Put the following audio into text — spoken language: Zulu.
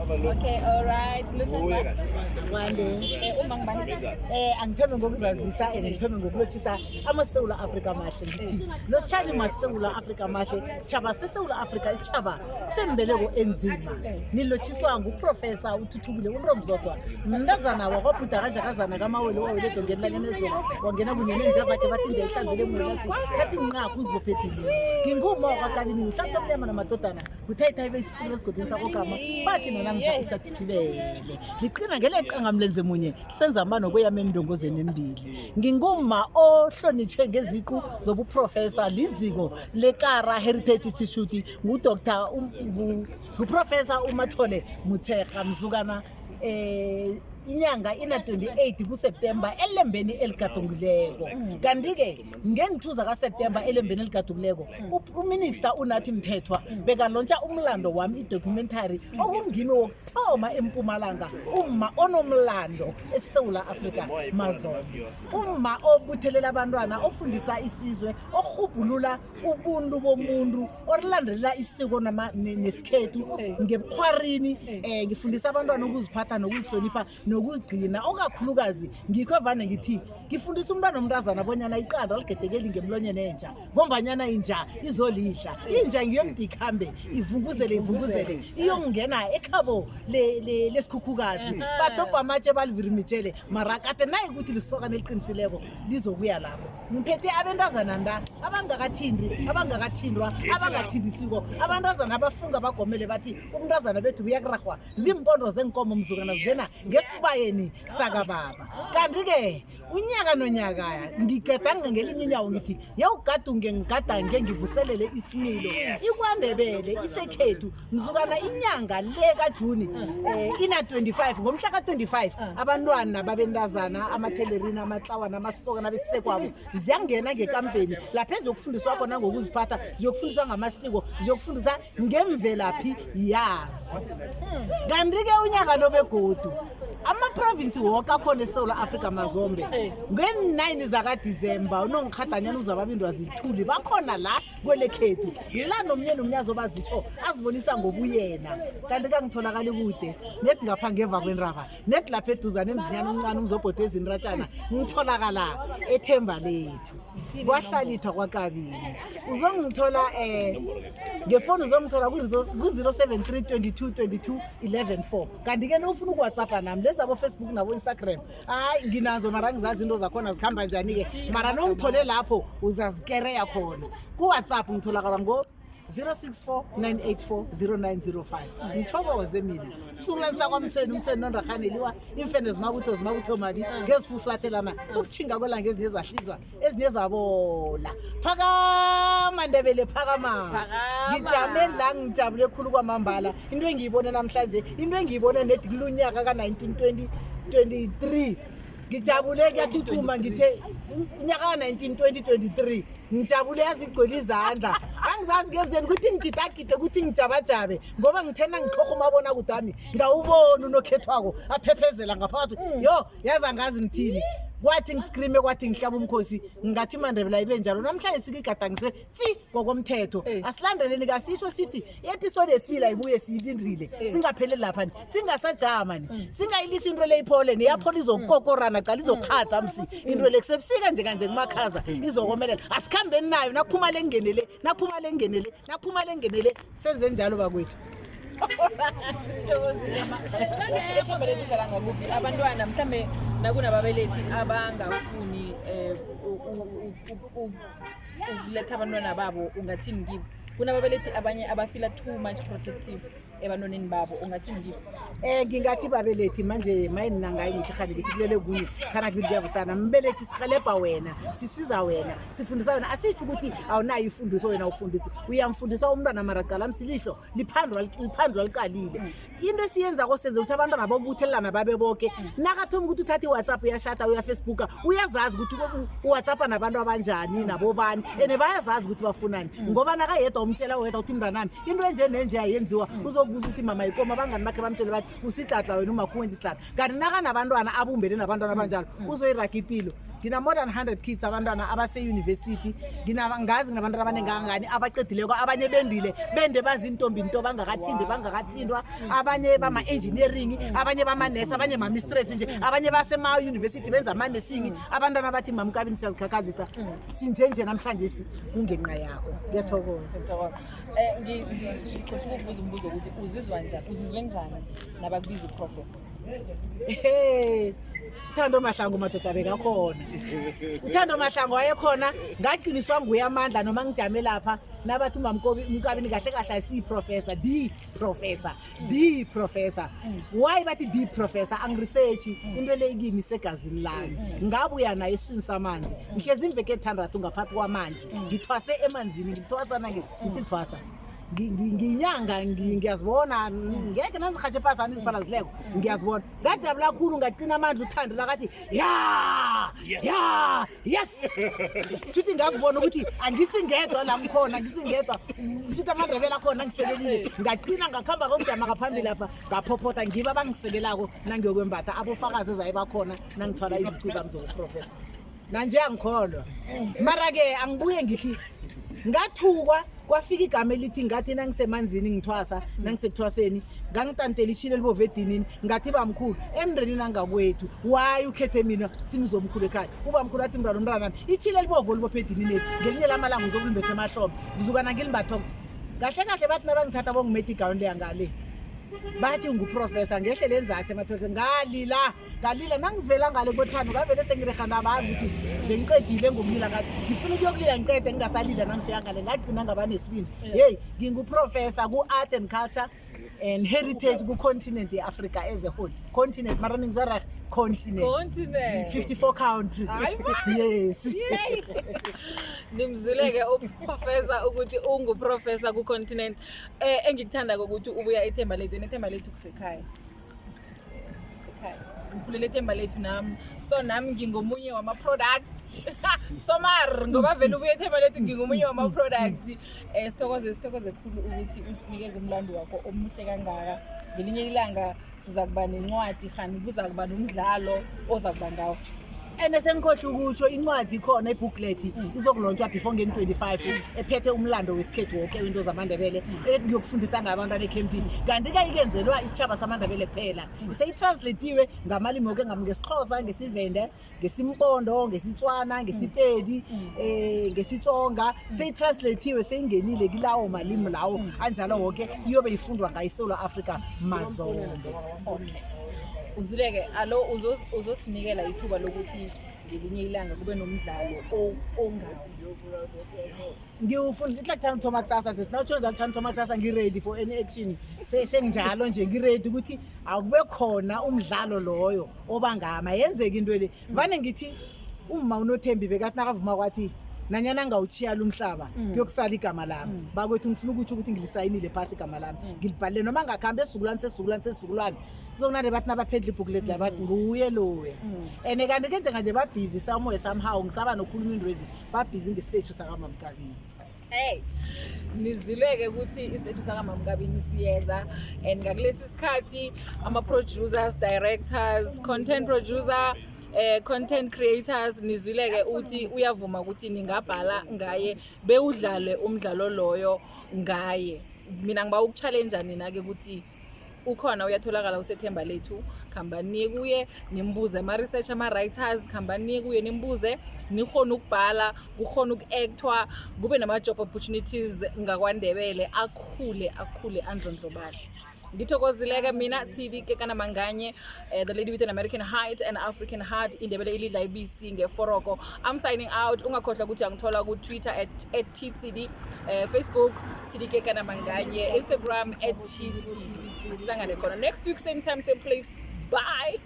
Okay, all right. Angithembe ngokuzazisa and ngithembe ngokulotshisa amaSewula Afrika mahle ngithi lotshani maSewula Afrika mahle sitjhaba seSewula Afrika isitjhaba sembeleko enzima nilotshiswa nguprofessor uThuthukile uNtomzodwa mntazana wakwaBhuda kanjakazana kamawele wawele dongeni langenezela wangena kunye nenja zakhe bathi nje ihlanzele mulasi kathi nqakho uzibophedile nginguma kwaKabini uhlathi omnyama namadodana kuthayithayi besisulu esigodini sakogama bathi nanamhla isathithibele liqina ngeleqa ngamlenze munye senza amano kweyame emndongozeni embili nginguma ohlonitshwe ngeziqu zobuprofessor liziko lekara Heritage Institute nguDr nguprofessor uMathole Mutshekga mzukana inyanga ina 28 kuSeptember elembeni eligadungileko kanti ke ngenithuza kaSeptember elembeni eligadungileko uminister unathi Mthethwa bekalontsha umlando wami idocumentary okungimi wokuthoma eMpumalanga umma onomlando eSouth Africa mazombe umma obuthelela abantwana ofundisa isizwe ohubhulula ubuntu bomuntu orilandelela isiko nesikhethu ngebukhwarini ngifundisa abantwana ukuziphatha nokuzihlonipha nokugcina okakhulukazi ngikho vane ngithi ngifundisa umntwana omntazana abonyana iqanda ligedekeli ngemlonyeni entsha ngombanyana inja izolidla inja ngiyomthi ikhambe ivunguzele iyongena ekhabo lesikhukhukazi badobha amatshe balivirimithele mara kade nayi ukuthi lisoka neliqinisileko lizokuya lapho ngiphethe abentazana nda abangakathindwa abangathindisiko abantazana abafunga bagomele bathi umntazana bethu uyakuragwa zimpondo zenkomo mzukana zingena ngesibayeni sakababa kanti ke unyaka nonyaka ngigadanga ngelinye inyawo ngithi yawugadunge ngigadange ngivuselele isimilo iKwaNdebele isekhethu mzukana inyanga le kaJuni ina 25 ngomhla ka25 abantwana babentazana amathelerina amaxawana amasokana besekwabo ziyangena ngekampeni lapha ezokufundiswa khona ngokuziphatha ziyokufundiswa ngamasiko ziyokufundisa ngemvelaphi yazo kanti ke unyaka lobegodu ama-province woke akhona eSouth Africa mazombe nge-9 zakaDisemba unongikhadanyana uzababindwa zithuli bakhona la kwelekhethu la nomnye nomnyazo bazitsho azibonisa ngobuyena kanti kangitholakali kude nethi ngapha ngeva kwenraba nethi lapha eduzane emzinyana omncane umzobhodo ezinratshana ngitholakala ethemba lethu kwahlalithwa kwaKabini uzongithola ngefoni uzongithola ku-073 22 114 kanti ke nofuna ukuwhatsappa nami lezabo Facebook nabo Instagram hayi nginazo mara ngizazi into zakhona zikhamba njani ke mara nongithole lapho uzazikereya khona ku WhatsApp ngitholakala ngo 0649840905 ngithokoze mina sulanisa kwamtheni umtheni nondrahaneliwa imfene zimabutho mali ngezifuflathelana ukuthinga kwelanga ezinye ezahlinzwa ezinye zabola phakama Ndebele phakama ngijame la ngijabule khulu kwamambala into engiyibone namhlanje into engiyibone nethi kulunyaka ka1923 ngijabule kuyathukuma ngithe unyaka ka1923 ngijabule yazigcwele izandla angizazi ngenzeni ukuthi ngigidagide ukuthi ngijabajabe ngoba ngithena ngixhogo mabona kudami ngawubona unokhethwako aphephezela ngaphakathi yo yaza ngazi ngithini kwathi ngiscreame kwathi ngihlaba umkhosi ngathi iMandebele ayibe njalo namhlanje sikigadangiswe tsi ngokomthetho asilandeleni kasisho sithi episode yesibili ayibuye siyilindrile singaphele lapha singasajama singayilisa into leyiphole neyaphola izokokorana cala izokhatha msi into lekusebusika nje kanje kumakhaza izokomelela asikhambeni nayo nakuphuma lengenele senze njalo bakwethu abantwana mhlambe nakunababelethi abangafuni ukuletha abantwana babo ungathini kibo kunababelethi abanye abafila too much protective ebantwaneni babo ungathini kibo ngingathi babelethi manje mayina ngayi ngithi khali ngithi kulele kunye khana kuyavusana mbelethi sihelebha wena sisiza wena sifundisa wena asithi ukuthi awunayo ifundiso wena ufundisi uyamfundisa umntwana maraqala msilihlo liphandwa liqalile into esiyenza kosenze ukuthi abantwana bobuthelana babe bonke nakathoma ukuthi uthathe iWhatsApp uyashata uya Facebook uyazazi ukuthi uWhatsApp nabantu abanjani nabobani ene bayazazi ukuthi bafunani ngoba nakayedwa umtshela wedwa ukuthi mntanami into enje nenje ayenziwa uzokubuza ukuthi mama ikoma abangani bakhe bamtshela bathi usitlatla wena umakho wenza isitlatla kanti nakanabantwana abumbele nabantwana abanjalo uzoyiraga impilo ngina more than 100 kids abantwana abase university ngazi nginabantu abaningi kangani abaqedileko abanye bende bazi intombi into bangakathindwa abanye bama engineering abanye bama nurse abanye ma mistress nje abanye basema university benza ama nursing abantwana bathi mama Kabini siyazikhakhazisa sinjenje namhlanje kungenqa yakho ngiyathokoza ngikubuza umbuzo ukuthi uzizwe njani nabakubiza uprofessor Uthando Mahlangu madoda bekakhona Uthando Mahlangu wayekhona ngaqiniswa nguye amandla noma ngijame lapha nabathi uMkabini kahle kahle ayisi professor the professor why bathi the professor angiresearch into le kimi segazini lami ngabuya naye isini samanzi ngihlezi imveke 6 ngaphathi kwamanzi ngithwase emanzini ngithwasana ngisithwasa nginyanga ngiyazibona ngeke nanzihatshe phasana iziphalazileko ngiyazibona ngajabula kakhulu ngaqina amandla uthando lakathi yes futhi ngazibona ukuthi angisingedwa la ngikhona ngisingedwa futhi amandrebela khona ngisekelile ngaqina ngakhamba ngomjama ngaphambili lapha ngaphophotha ngiba abangisekelako nangiyokwembatha abofakazi ezayibakhona nangithwala iziqhu zami zoprofessor nanje angikholwa mara ke angibuye ngithi ngathukwa kwafika igama elithi ngathi nangisemanzini ngithwasa nangisekuthwaseni ngangitantela ishile libovu edinini ngathi bamkhulu emndrenini angakwethu why ukhethe mina simzomkhulu ekhaya ubamkhulu athi umntwana nami ishile libovu libophe edinini ngelinye lamalanga uzokulimbethe emahlombe ngizukana ngilimbatho kahle kahle bathi nabangithatha bongimeta igawuni leyangale bathi nguprofessor ngehlele enzasi emathole ngalila nangivela ngale kothando ngavele sengirehana abazi ukuthi bengiqedile ngomlila ngathi ngifuna ukuyokulila ngiqede ngingasalila nangifika ngale ngagcina ngabanesibindi hey nginguprofessor ku-art and culture and heritage ku-continent ye-Africa as a whole continent mara ningizwa continent 54 country yes nimzuleke uprofessor ukuthi unguprofessor ku-continent engikuthanda ukuthi ubuya ethemba lethu kusekhaya ngikhulele ethemba lethu nami so nami ngingomunye wama-products somar ngoba vele ubuye ethemba lethu ngingomunye wama-products sithokoze khulu ukuthi usinikeze umlando wakho omuhle kangaka ngelinye ilanga siza kuba nencwadi khani kuza kuba nomdlalo oza kuba ngawo Sengikhohle ukutsho incwadi khona ibooklet izokulonjwa before ngeni 25 ephethe umlando wesikhethu wonke into zamandebele ekuyokufundisa ngabantwana ecampini kanti kayikenzelwa isitshaba samandebele kuphela seyitranslatiwe ngamalimi wonke ngesixhosa ngesivende ngesimpondo ngesitswana ngesipedi ngesitsonga seyitranslatiwe seyingenile kilawo malimi lawo anjalo wonke iyobe ifundwa ngayiSouth Africa mazombe uzuleke alo uzosinikela ithuba lokuthi ngelinye ilanga kube nomdlalo ongawo ngiyufunda ihlakthana Thomas kusasa sithi nawuthonza Thomas kusasa ngiready for any action senginjalo nje ngiready ukuthi akube khona umdlalo loyo obangama yenzeke into le vane ngithi uma unothembi bekathi nakavuma kwathi nanyana ngawuchiya lumhlaba kuyokusala igama lami bakwethu ngifuna ukuthi ngilisayinile phasi igama lami ngilibhalele noma ngakhambe esizukulwane zonade bathi nabaphendla ibooklet labathi nguye loya ene kanti ke nje babhizi somehow ngisaba nokhuluma indwezi babhizi ngestage sakamama Kabini hey nizileke ukuthi istage sakamama Kabini siyeza and ngakulesi sikhathi ama-producers, directors, content producer content creators nizwileke uthi uyavuma ukuthi ningabhala ngaye bewudlale umdlalo loyo ngaye mina ngiba ukuchallenge nina ke ukuthi ukhona uyatholakala usethemba lethu khambani kuye nimbuze ama-research ama-writers khambani kuye nimbuze nikhona ukubhala kukhona uku-actwa kube nama-job opportunities ngakwaNdebele akhule andlondlobala ngithokozileke mina Tshidy Kekana manganye the lady with an American heart and African heart iNdebele ilidla ibisi ngeforoko. I'm signing out. Ungakhohlwa ukuthi angithola ku Twitter @Tshidy, Facebook Tshidy Kekana manganye, Instagram @Tshidy. Sihlangane khona next week same time same place. Bye.